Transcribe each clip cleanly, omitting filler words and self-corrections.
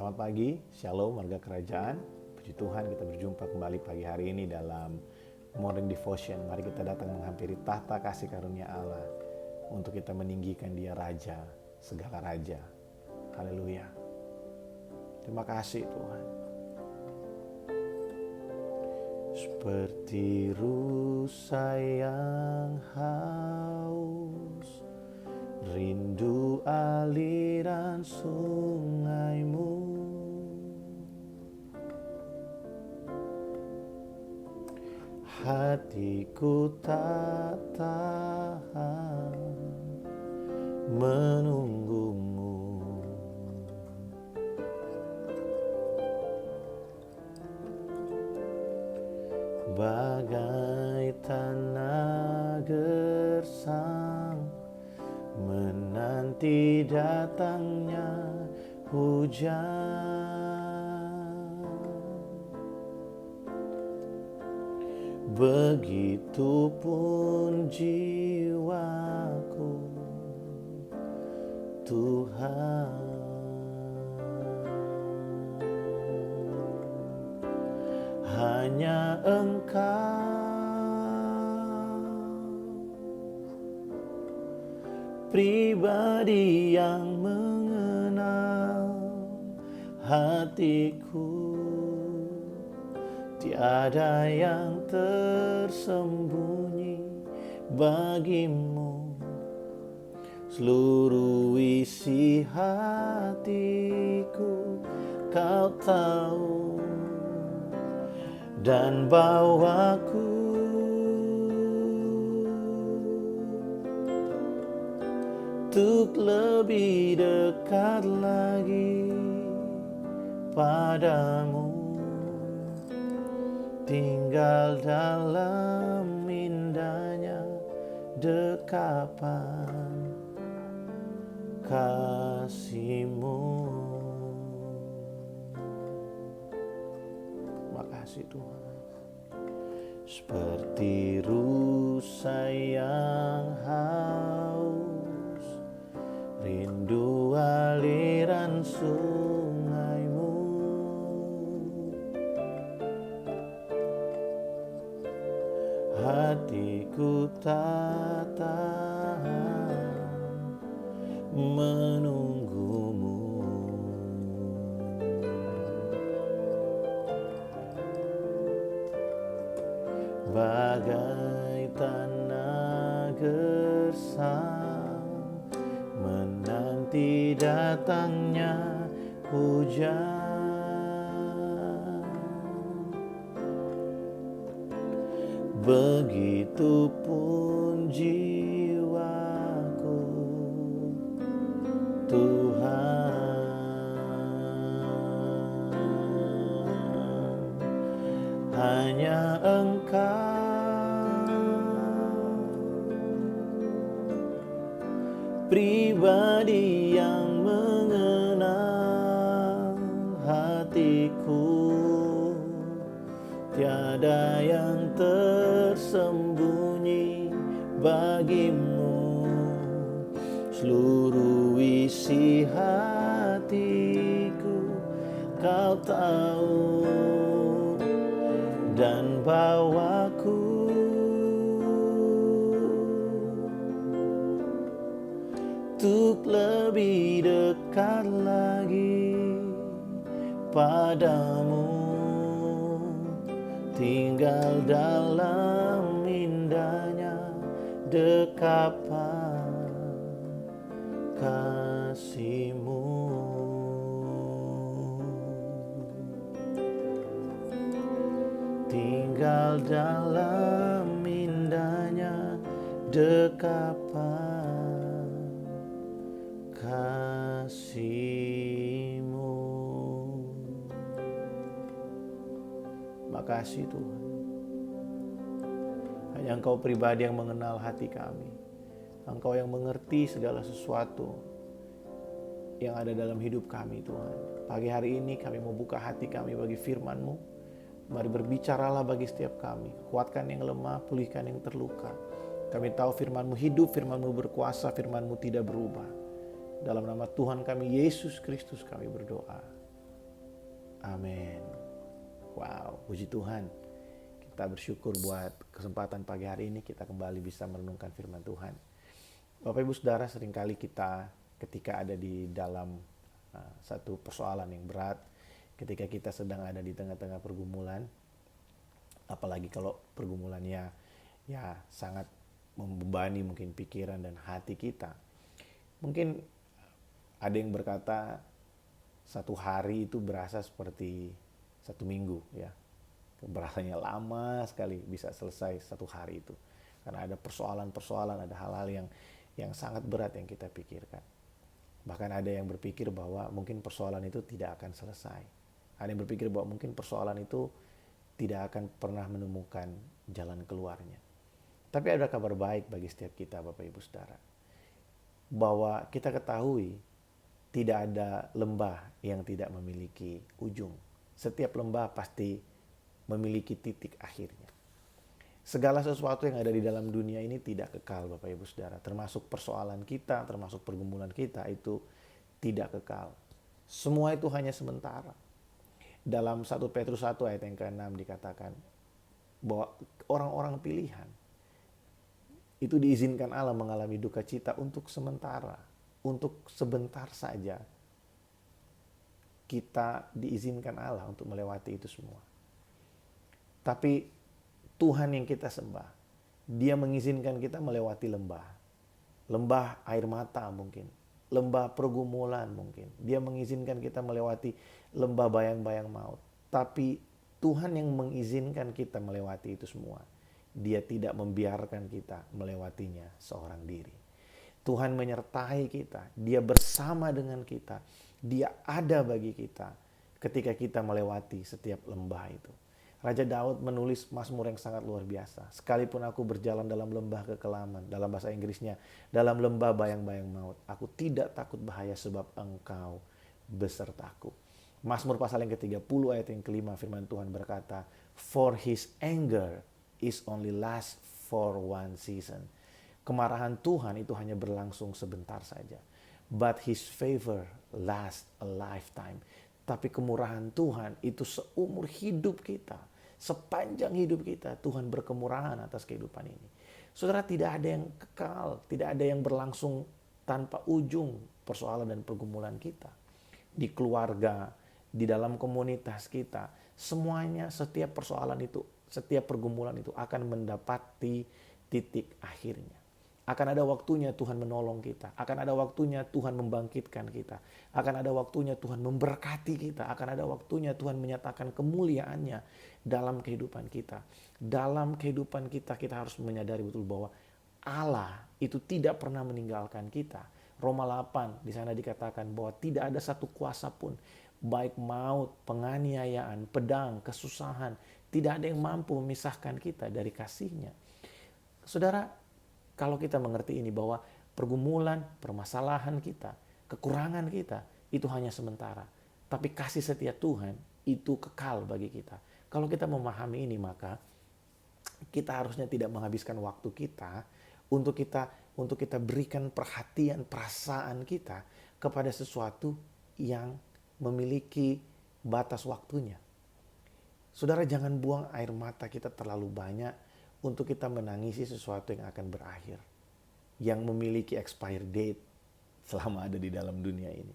Selamat pagi, Shalom warga kerajaan. Puji Tuhan kita berjumpa kembali pagi hari ini dalam Morning Devotion. Mari kita datang menghampiri tahta kasih karunia Allah untuk kita meninggikan Dia Raja, segala Raja. Haleluya. Terima kasih Tuhan. Seperti rusa yang haus, rindu aliran sungaimu. Hatiku tak tahan menunggumu. Bagai tanah gersang menanti datangnya hujan. Begitupun jiwaku, Tuhan. Hanya Engkau, pribadi yang mengenal hatiku. Tiada yang tersembunyi bagimu. Seluruh isi hatiku Kau tahu, dan bawaku untuk lebih dekat lagi padamu. Tinggal dalam indahnya dekapan kasih-Mu. Makasih Tuhan. Seperti rusa yang haus, rindu aliran sungaimu. Hatiku tak tahan menunggumu. Bagai tanah gersang menanti datangnya hujan. Begitupun jiwaku, Tuhan. Hanya Engkau, pribadi yang mengenal hatiku. Tiada yang tersembunyi bagimu. Seluruh isi hatiku Kau tahu, dan bawaku untuk lebih dekat lagi padamu. Tinggal dalam indahnya dekapan kasih-Mu. Tinggal dalam indahnya dekapan kasih-Mu. Makasih Tuhan. Hanya Engkau pribadi yang mengenal hati kami. Engkau yang mengerti segala sesuatu yang ada dalam hidup kami Tuhan. Pagi hari ini kami mau buka hati kami bagi firman-Mu. Mari berbicaralah bagi setiap kami. Kuatkan yang lemah, pulihkan yang terluka. Kami tahu firman-Mu hidup, firman-Mu berkuasa, firman-Mu tidak berubah. Dalam nama Tuhan kami Yesus Kristus kami berdoa. Amin. Wow, puji Tuhan. Kita bersyukur buat kesempatan pagi hari ini kita kembali bisa merenungkan firman Tuhan. Bapak Ibu Saudara, seringkali kita ketika ada di dalam satu persoalan yang berat, ketika kita sedang ada di tengah-tengah pergumulan, apalagi kalau pergumulannya ya sangat membebani mungkin pikiran dan hati kita. Mungkin ada yang berkata satu hari itu berasa seperti satu minggu ya. Berasanya lama sekali bisa selesai satu hari itu. Karena ada persoalan-persoalan, ada hal-hal yang sangat berat yang kita pikirkan. Bahkan ada yang berpikir bahwa mungkin persoalan itu tidak akan selesai. Ada yang berpikir bahwa mungkin persoalan itu tidak akan pernah menemukan jalan keluarnya. Tapi ada kabar baik bagi setiap kita, Bapak Ibu Saudara. Bahwa kita ketahui tidak ada lembah yang tidak memiliki ujung. Setiap lembah pasti memiliki titik akhirnya. Segala sesuatu yang ada di dalam dunia ini tidak kekal, Bapak Ibu Saudara. Termasuk persoalan kita, termasuk pergumulan kita itu tidak kekal. Semua itu hanya sementara. Dalam 1 Petrus 1 ayat yang ke-6 dikatakan bahwa orang-orang pilihan itu diizinkan Allah mengalami duka cita untuk sementara, untuk sebentar saja. Kita diizinkan Allah untuk melewati itu semua. Tapi Tuhan yang kita sembah, Dia mengizinkan kita melewati lembah. Lembah air mata mungkin, lembah pergumulan mungkin. Dia mengizinkan kita melewati lembah bayang-bayang maut. Tapi Tuhan yang mengizinkan kita melewati itu semua. Dia tidak membiarkan kita melewatinya seorang diri. Tuhan menyertai kita, Dia bersama dengan kita. Dia ada bagi kita ketika kita melewati setiap lembah itu. Raja Daud menulis Mazmur yang sangat luar biasa. Sekalipun aku berjalan dalam lembah kekelaman, dalam bahasa Inggrisnya, dalam lembah bayang-bayang maut, aku tidak takut bahaya sebab Engkau besertaku. Mazmur pasal yang ke-30 ayat yang ke-5 firman Tuhan berkata, For His anger is only last for one season. Kemarahan Tuhan itu hanya berlangsung sebentar saja. But His favor lasts a lifetime. Tapi kemurahan Tuhan itu seumur hidup kita. Sepanjang hidup kita, Tuhan berkemurahan atas kehidupan ini. Saudara, tidak ada yang kekal, tidak ada yang berlangsung tanpa ujung persoalan dan pergumulan kita. Di keluarga, di dalam komunitas kita, semuanya setiap persoalan itu, setiap pergumulan itu akan mendapati titik akhirnya. Akan ada waktunya Tuhan menolong kita. Akan ada waktunya Tuhan membangkitkan kita. Akan ada waktunya Tuhan memberkati kita. Akan ada waktunya Tuhan menyatakan kemuliaannya dalam kehidupan kita. Dalam kehidupan kita, kita harus menyadari betul bahwa Allah itu tidak pernah meninggalkan kita. Roma 8 di sana dikatakan bahwa tidak ada satu kuasa pun, baik maut, penganiayaan, pedang, kesusahan, tidak ada yang mampu memisahkan kita dari kasih-Nya. Saudara, kalau kita mengerti ini bahwa pergumulan, permasalahan kita, kekurangan kita itu hanya sementara. Tapi kasih setia Tuhan itu kekal bagi kita. Kalau kita memahami ini, maka kita harusnya tidak menghabiskan waktu kita untuk kita berikan perhatian, perasaan kita kepada sesuatu yang memiliki batas waktunya. Saudara, jangan buang air mata kita terlalu banyak untuk kita menangisi sesuatu yang akan berakhir, yang memiliki expire date selama ada di dalam dunia ini.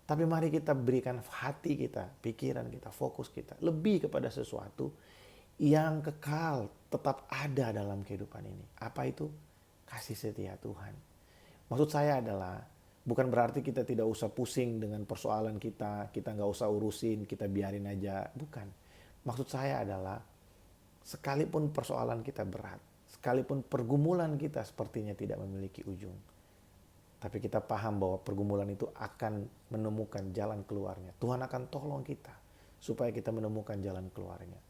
Tapi mari kita berikan hati kita, pikiran kita, fokus kita lebih kepada sesuatu yang kekal, tetap ada dalam kehidupan ini. Apa itu? Kasih setia Tuhan. Maksud saya adalah bukan berarti kita tidak usah pusing dengan persoalan kita nggak usah urusin, kita biarin aja. Bukan. Maksud saya adalah sekalipun persoalan kita berat, sekalipun pergumulan kita sepertinya tidak memiliki ujung, tapi kita paham bahwa pergumulan itu akan menemukan jalan keluarnya. Tuhan akan tolong kita supaya kita menemukan jalan keluarnya.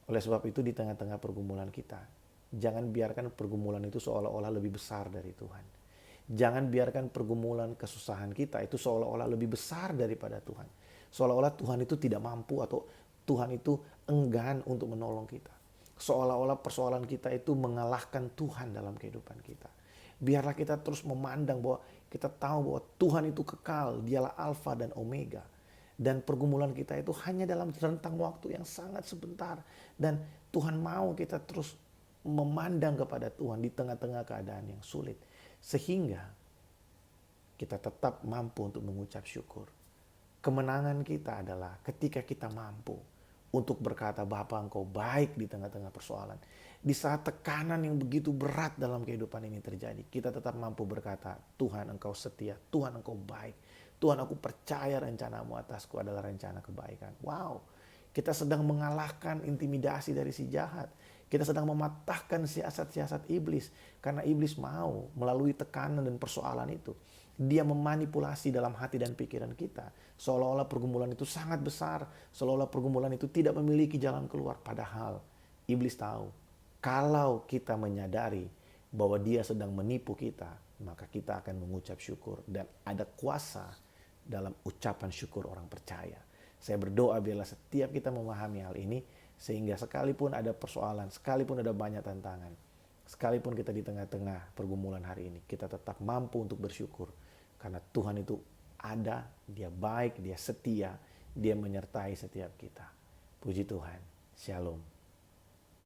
Oleh sebab itu di tengah-tengah pergumulan kita, jangan biarkan pergumulan itu seolah-olah lebih besar dari Tuhan. Jangan biarkan pergumulan kesusahan kita itu seolah-olah lebih besar daripada Tuhan. Seolah-olah Tuhan itu tidak mampu atau Tuhan itu enggan untuk menolong kita. Seolah-olah persoalan kita itu mengalahkan Tuhan dalam kehidupan kita. Biarlah kita terus memandang bahwa kita tahu bahwa Tuhan itu kekal, Dialah Alfa dan Omega. Dan pergumulan kita itu hanya dalam rentang waktu yang sangat sebentar. Dan Tuhan mau kita terus memandang kepada Tuhan di tengah-tengah keadaan yang sulit. Sehingga kita tetap mampu untuk mengucap syukur. Kemenangan kita adalah ketika kita mampu untuk berkata, Bapa Engkau baik di tengah-tengah persoalan. Di saat tekanan yang begitu berat dalam kehidupan ini terjadi, kita tetap mampu berkata, Tuhan Engkau setia, Tuhan Engkau baik. Tuhan, aku percaya rencanamu atasku adalah rencana kebaikan. Wow, kita sedang mengalahkan intimidasi dari si jahat. Kita sedang mematahkan siasat-siasat iblis. Karena iblis mau melalui tekanan dan persoalan itu. Dia memanipulasi dalam hati dan pikiran kita. Seolah-olah pergumulan itu sangat besar. Seolah-olah pergumulan itu tidak memiliki jalan keluar. Padahal iblis tahu, kalau kita menyadari bahwa dia sedang menipu kita, maka kita akan mengucap syukur. Dan ada kuasa dalam ucapan syukur orang percaya. Saya berdoa biarlah setiap kita memahami hal ini, sehingga sekalipun ada persoalan, sekalipun ada banyak tantangan, sekalipun kita di tengah-tengah pergumulan hari ini, kita tetap mampu untuk bersyukur. Karena Tuhan itu ada, Dia baik, Dia setia, Dia menyertai setiap kita. Puji Tuhan. Shalom.